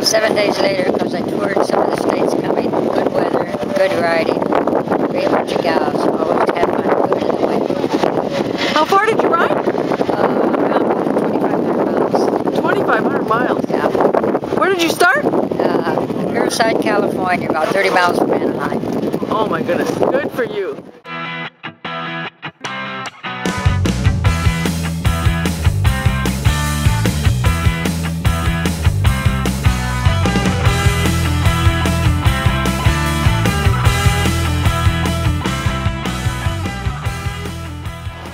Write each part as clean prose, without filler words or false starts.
7 days later, because I toured some of the states coming. Good weather, good riding, great bunch of gals. Always had fun good in the winter. How far did you ride? Around 2,500 miles. 2,500 miles. Yeah. Where did you start? Riverside, California, about 30 miles from Anaheim. Oh my goodness, good for you.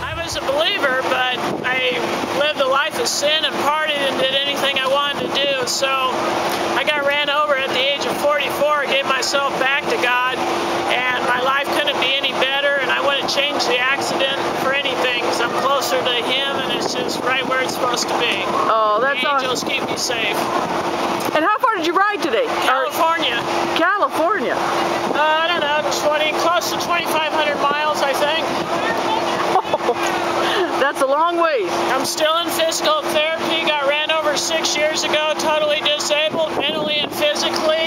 I was a believer, but I lived a life of sin and partied and did anything I wanted to do. So I got ran over at the age of 44, gave myself back to God, and my life couldn't be any better, and I wouldn't change the accident for anything because I'm closer to Him, and it's just right where it's supposed to be. Oh, that's the angels awesome. keep me safe. And how far did you ride today? California. California. I don't know, close to 2,500 miles, I think. That's a long ways. I'm still in physical therapy. Got ran over 6 years ago, totally disabled, mentally and physically.